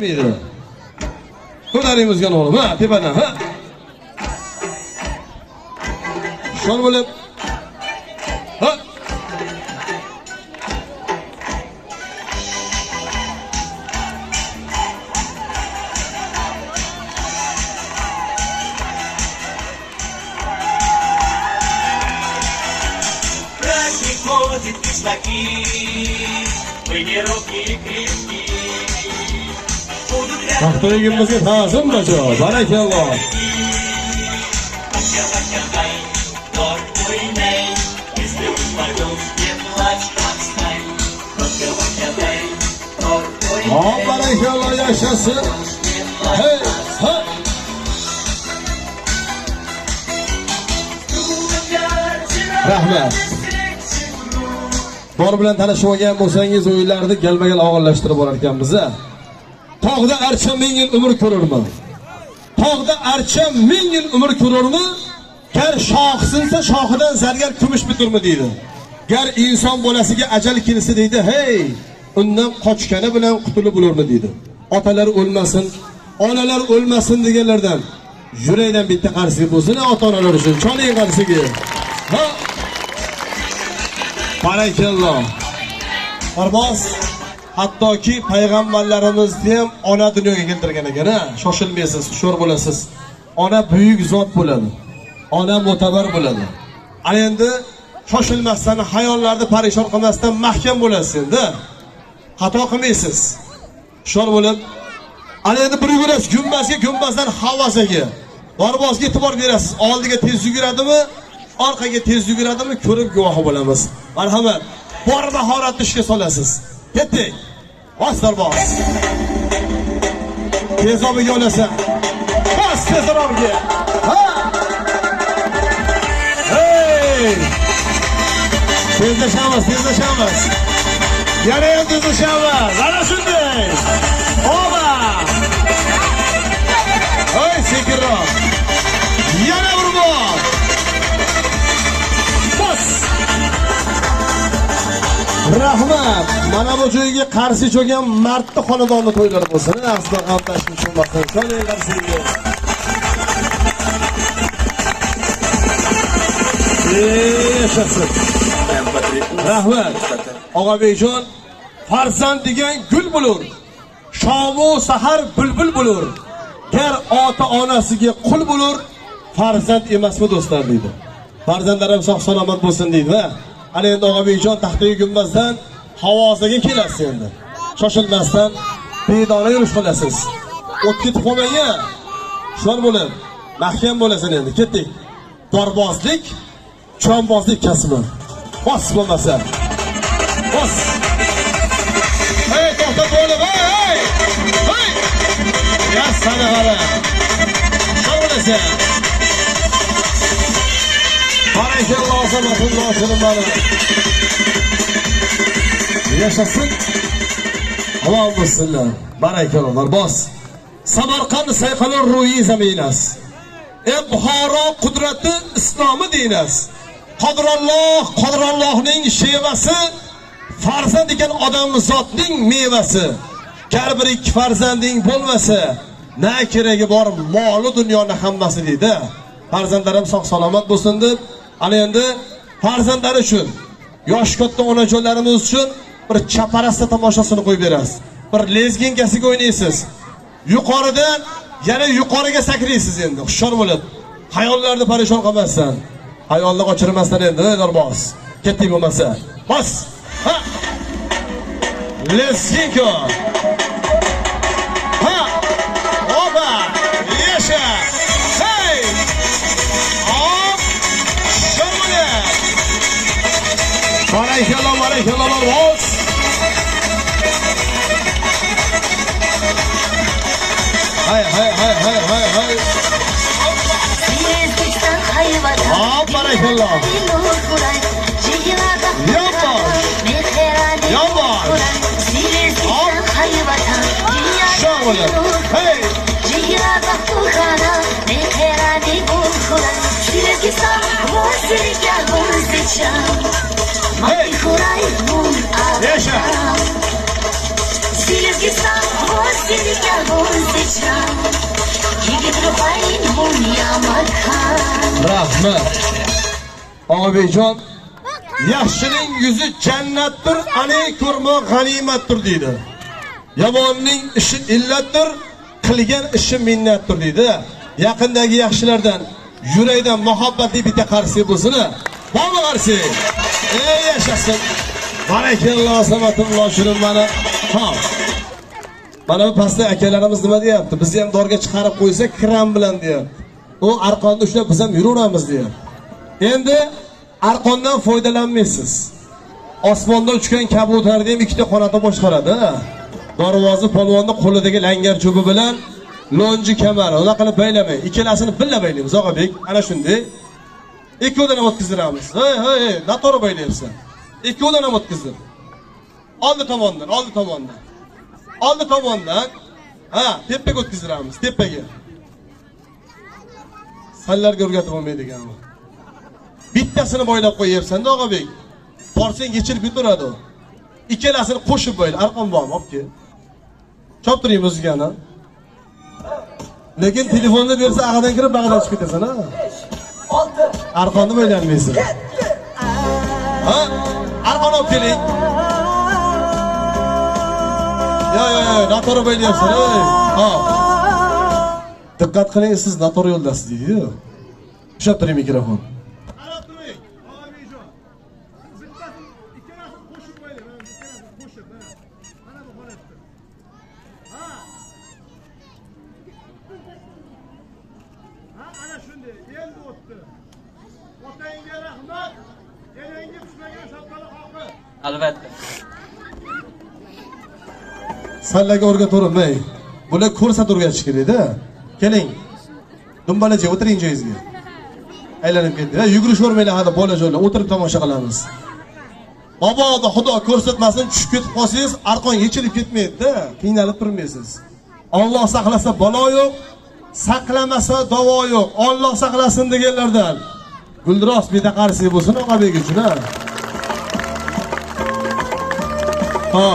ketmaydi. Ko'taringizgan o'g'lim, ha, tepadan, ha. Shol bo'lib. Ha. Приходит кишлаки, вы не руки крепки. Taqdirigimizga ta'zim bajo, barakalloh. Barakalloh yashasın. Hey, ha. Rahmat. Bor bilan tanishib olgan bo'lsangiz, o'yinlarni galma-gal og'irlashtirib borar ekanmiz. Tog'da archa 1000 yil umr ko'rurmi? Tog'da archa 1000 yil umr ko'rurmi? Gar shoh sinsa shohidan zargar kumush biturmi deydi. Gar inson bolasiga ajal kelsa deydi, hey, undan qochgani bilan qutulib bo'lurmi deydi. Otalar o'lmasin, onalar o'lmasin deganlardan yurakdan bitta qarshi bo'lsin ota-onalar uchun. Cho'ning qarshisiga. Ha. Barakalloh. Farmos hattoki payg'ambarlarimizni ham ona dunyoga keltirgan ekan, ha? Shoshilmaysiz, hushyor bo'lasiz. Ona buyuk zot bo'ladi. Ona mo'tabar bo'ladi. Ana endi shoshilmasdan, hayollarni parishon qilmasdan mahkam bo'lasiz endi. Xato qilmaysiz. Hushyor bo'lib, ana endi bir yugurasiz gumbazdan havosaga. Darbozga e'tibor berasiz. Oldiga tez yuguradimi, orqaga tez yuguradimi ko'rib guvohi bo'lamiz. Marhamat, bor mahoratni ishga solasiz. Ketdik. Bos darboz. Tezobiga olasan. Bos tezroqga. Ha! Hey! Tezlashamiz. Yana ham tezlashamiz. Ana shunday. Oba! Hey, sekinroq. Yana bir bor. Bos! Rahmat. Mana bu joyga qarshi cho'gan martni xonadonni to'ylari bo'lsin. Aslo ham tashvish bo'lmasin. Cho'ning qarshisiga. Yashasın. Rahmat. Og'abekjon, farzand degan gul bo'lur. Shomu sahar bulbul bo'lur. Gar ota-onasiga qul bo'lur, farzand emasmi do'stlar deydi. Farzandlarim sog' salomat bo'lsin deydi. Ana endi Og'abekjon taxtiga gumbazdan havosaga kelasiz endi. Shoshilmasdan bedona yurish qilasiz. O't ketib qolmanga. Shor bo'lib, mahkam bo'lasan endi. Ketdik. Dorbozlik, cho'mbozlik kasbi. Bos bo'lmasa. Bos. Hey, to'xta bo'lib, hey! Hey! Ya sana qara. Shor bo'lasan. Barakalloh, azamatulloh sirmani. Yashasın. Halol bo'lsinlar. Barakalloh, bos. Samarqand sayqalur ruhiy zaminas. Buxoro qudrati islomi dinas. Qodirallohning shevasi, farzand ekan odam zotning mevasi. Gar bir ikki farzanding bo'lmasa, na keragi bor moli dunyoni hammasi deydi. Farzandlarim sog' salomat bo'lsin deb, ana endi farzandlar uchun, yosh katta onajonlarimiz uchun bir chaparasta tomoshasini qo'yib berasiz. Bir lezginkasiga o'ynaysiz. Yuqoridan yana yuqoriga sakraysiz endi. Hushyor bo'lib, hayollarni parishon qilmasdan, hayolni qochirmasdan endi darboz. Ketdik bo'lmasa. Bos. Ha. Lezginko. Ha. Oba. Yasha. Hey. Hop. Şöyle. Barakalloh, bos. Hay. Hop, barakalloh. Yavaş. Şöyle. Hey. Hey. Yaşa. Rahmat. Obijon, yaxshining yuzi jannatdir, ani ko'rma g'animatdir deydi. Yomonning ishi illatdir, qilgan ishi minnatdir deydi. Yaqindagi yaxshilardan yurakdan muhabbatli bitta qarsi bo'lsin. Bormi qarsi? Ey yashasin. Barakalloh, samatulloh shuni mana. Ha. Mana bu pastda akalarimiz nima deyapti? Bizni ham dorga chiqarib qo'ysa, kiram bilan deyapti. U arqonni ushlab biz ham yuraveramiz deyapti. Endi arqondan foydalanmaysiz. Osmonda uchgan kabutarni ham ikkita qanoti boshqaradi. Dorvozi polvonni qo'lidagi langar cho'pi bilan lonji kamari unaqa qilib baylamay, ikkalasini birga baylaymiz, Og'abek. Ana shunday. Ikkovidan ham o'tkazdiramiz. Hey, noto'g'ri baylayapsan. Ikkovidan ham o'tkazdir. Oldi tomondan. Oldi tomondan. Ha, tepaga o'tkazdiramiz, tepaga. Sallarga o'rgatib olmaydiganmi? Bittasini boylab qo'yapsan-da, Og'abek. Borsang yechilib yuturadi u. Ikkalasini qo'shib boyla, arqon bormi? Olib kel. Choptiring o'zigani. Lekin telefonni bersa, ag'adan kirib, bag'adan chiqib ketasan-a? Arqonni boylanmaysan. Ha? Arqon olib keling. Yo, noto'g'ri boylayapsan, ey. Ha. Diqqat qiling, siz noto'g'ri yo'ldasiz deydi-ku. Ushlab turing mikrofon. Qarab turing, Og'abekjon. Bittasini ikkalasini qo'shib qo'ying, ikkalasini qo'shib. Mana bu holatda. Ha. Ha, ana shunday. Endi o'tdi. Otangga rahmat. Enangga tushmagan shapkali xoqi. Albatta. Sallaga o'rgatavermay. Bular ko'rsatuvga kerak-da. Keling. Dumbalacha o'tiring joyingizga. Aylanib ketdi. Yugurishvermanglar hali bolajonlar, o'tirib tomosha qilamiz. Mabodo Xudo ko'rsatmasin, tushib ketib qolsangiz, arqon yechilib ketmaydi-da, qiynalib turmaysiz. Alloh saqlasa balo yo'q, saqlamasa davo yo'q. Alloh saqlasin deganlardan. Guldiroz betaqarsi bo'lsin Og'abek uchun, ha. Ha.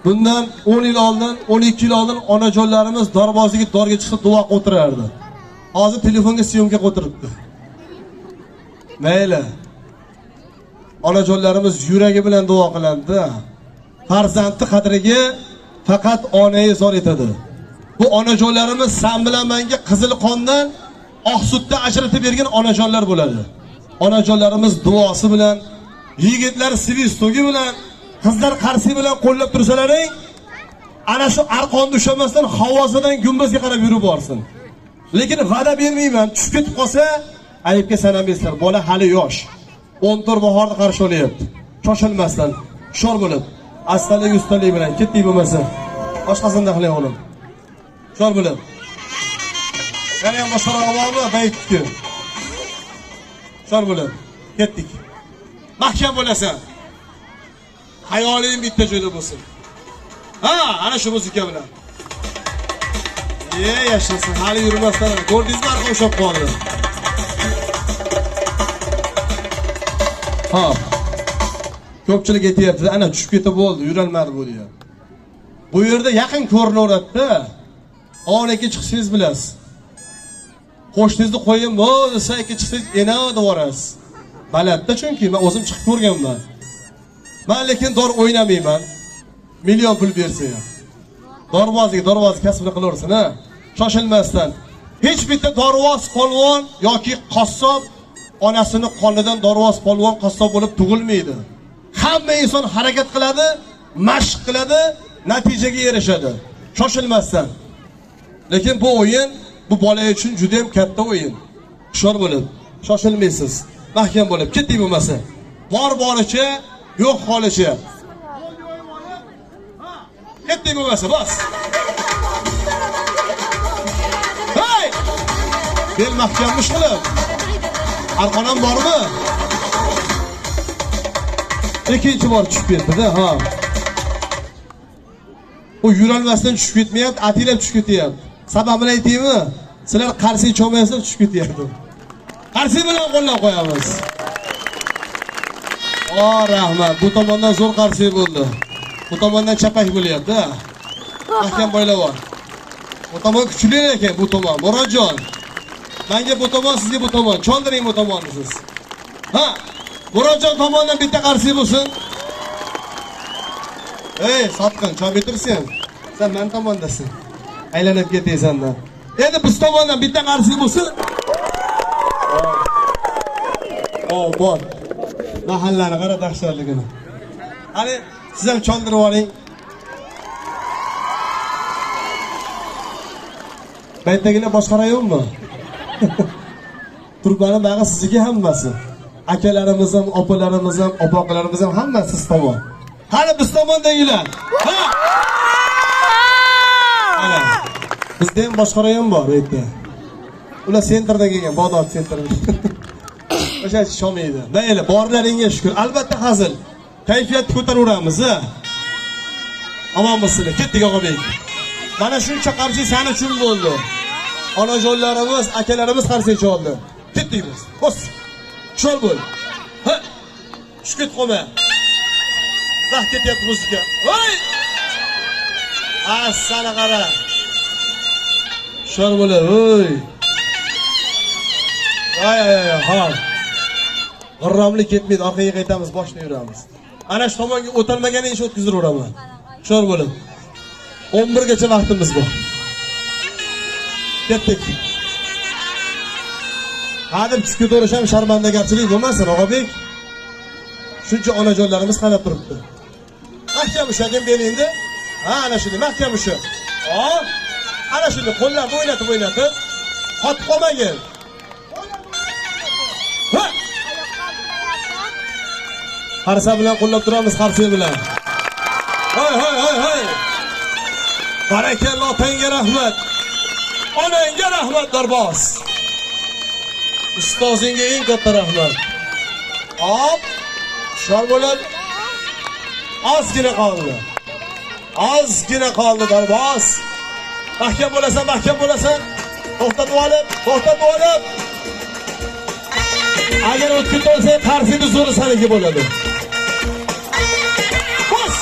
Bundan 10 yil oldin, 12 yil oldin onajonlarimiz dorboziga dorga chiqib duo o'tirardi. Hozir telefonga syomka o'tiribdi. Mayli. Onajonlarimiz yuragi bilan duo qiladi. Farzandni qadriga faqat ona zor etadi. Bu onajonlarimiz san bilan menga qizil qondan oq sutdan ajratib bergan onajonlar bo'ladi. Onajonlarimiz duosi bilan, yigitlar svistogi bilan, qizlar qarsi bilan qo'llab tursalaring, ana shu arqonni ushlamasdan havosidan gumbazga qarab yurib borsin. Lekin va'da bermayman, tushib ketib qolsa, ayibga sanamaysizlar. Bola hali yosh. 14 bahorda qarshi olyapti. Shoshilmasdan, hushyor bo'lib, astalik ustalik bilan ketdik bo'lmasa, boshqasini qiling o'g'lim. Hushyor bo'lib. Yana ham boshqaroq bormi? Baytdi. Hushyor bo'lib, ketdik. Mahkam bo'lasan. Hayoling bitta joyda bo'lsin. Ha, ana shu muzika bilan. Yashasin, hali yurmasdan. Ko'rdingizmi, arqon ushlab qoldi. Ha. Ko'pchilik aytayapti, ana tushib ketib bo'ldi, yurolmadi bu deyapti. Bu yerda yaqin ko'rinaveradi-da. Onaki chiqsangiz bilasiz. Qo'shningizni qo'ying, bo'lsa aka chiqsangiz enadi borasiz. Balandda chunki men o'zim chiqib ko'rganman. Men lekin dor o'ynamayman. Million pul bersa ham. Dorvoz kasbini qilaversin, ha. Shoshilmasdan. Hech bitta dorvoz polvon yoki qassob onasini qonidan dorvoz polvon qassob bo'lib tug'ilmaydi. Hamma inson harakat qiladi, mashq qiladi, natijaga erishadi. Shoshilmasdan. Lekin bu o'yin bu bola uchun juda ham katta o'yin. Hushyor bo'lib, shoshilmaysiz. Mahkam bo'lib, ketdik bo'lmasa. Boricha, yo'q holicha. Ketdik bo'lmasa, bas. Hey! Bel mahkammish qilib. Arqonam bormi? Ikkinchi bor tushib ketdi-da, ha. U yurolmasdan tushib ketmayapti, atilab tushib ketyapti. Sababini aytaymi? Sizlar qarsi cho'maysiz, tushib ketyapti. Qarsi bilan qo'llab qo'yamiz. O, rahmat. Bu tomondan zo'r qarsi bo'ldi. Bu tomondan chapak bo'lyapti. Mahkam boylab. Bu tomon kuchli ekan, bu tomon. Murodjon. Menga bu tomon, sizga bu tomon. Chondiring bu tomonni siz. Ha, Murodjon tomondan bitta qarshi bo'lsin. Ey, sotqin, choy bitirsin. Sen men tomondasan. Aylanib ketaysandan. Endi biz tomondan bitta qarshi bo'lsin. Bor. Mahallani qara dahshatligini. Qani, siz ham chondirib oling. Baytdagilar boshqarayapmi? Turbaning bag'i sizga hammasi. Akalarimiz ham, opalarimiz ham, opoqalarimiz ham hammasi siz tomon. Qani biz tomondagilar. Ha! Ana. Bizda ham boshqarayam bor bu yerda. Ular sentrdan kelgan, Bag'dod sentridan. O'sha shomaydi. Mayli, borlaringga shukr. Albatta hazil. Kayfiyatni ko'taraveramiz, ha. Omon bo'lsinlar. Ketdik og'abek. Mana shuncha qarshi sani uchun bo'ldi. Onajonlarimiz, akalarimiz qarshi choldi. Ketdik biz. Bos. Chol bo'l. Ha. Shukr qo'ma. Vah ketyapti muzika. Voy! Assala qara. Shor bo'lar, voy. Ay, ha. G'irromlik ketmaydi, orqaga qaytamiz, boshni yuramiz. Ana shu tomonga o'tolmagani ish o'tkazaveraman. Shor bo'lib. 11 gacha vaqtimiz bor. Ketdik. Hadim tushga to'rasham sharmandagarchilik bo'lmasin, og'abek. Shuncha onajonlarimiz qarab turibdi. Mahkam ushagan belingda. Ha, ana shuni mahkam usha. Ana shuni qo'llarni o'ynatib, qotib qolmagin. Ha! Qarsa bilan qo'llab turamiz, qarsa bilan. Hay. Barakalloh, otangga rahmat. Onangga rahmat Darboz. Ustozingga eng katta rahmat. Hop. Shor bo'lib. Ozgina qoldi Darboz. Mahkam bo'lasan. To'xtatib olib. Agar o'tib olsa, qarsini zo'ri saniki bo'ladi. Bos!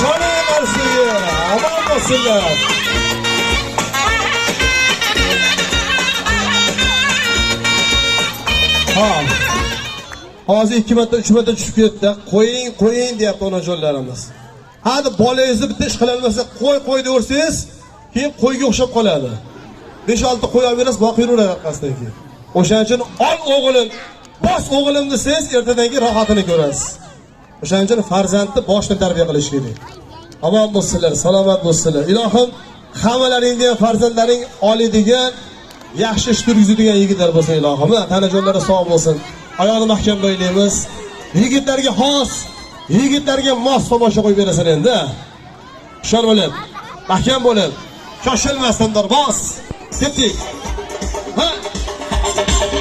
Shona qarsiga, omon bo'lsinlar. Ha. Hozir 2 marta, 3 marta tushib ketdi. Qo'ying deyapti onajonlarimiz. Hadi bolangizni bitta ish qila olmasa, qo'y deyorsiz, keyin qo'yga o'xshab qoladi. 5-6 qo'yib berasiz, boqib yuraveradi orqasidan keyin. O'shaning uchun ol o'g'lim, bos o'g'lim desiz, ertadangi rohatini ko'rasiz. O'shaning uchun farzandni boshdan tarbiya qilish kerak. Omon bo'lsinlar, salomat bo'lsinlar. Ilohim hammalaringga ham farzandlaring oladigan, yaxshi ish turgizadigan yigitlar bo'lsin ilohim. Tanajonlari sog' bo'lsin. Oyoqni mahkam bo'ylaymiz. Yigitlarga xos, yigitlarga mos tomosha qo'yib berasan endi. Hushyor bo'lib, mahkam bo'lib, shoshilmasdan Darboz. Ketdik. Ha!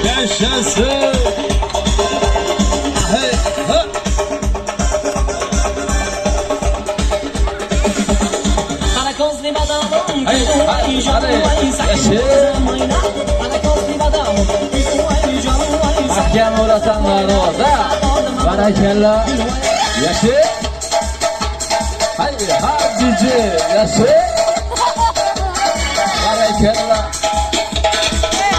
Yashasın. Hey, ha! Karakozli badamım, Hey, mahkam o'rasanlar roza. Barakallah. Yashi. Hay, har bizi yashi. Barakallah.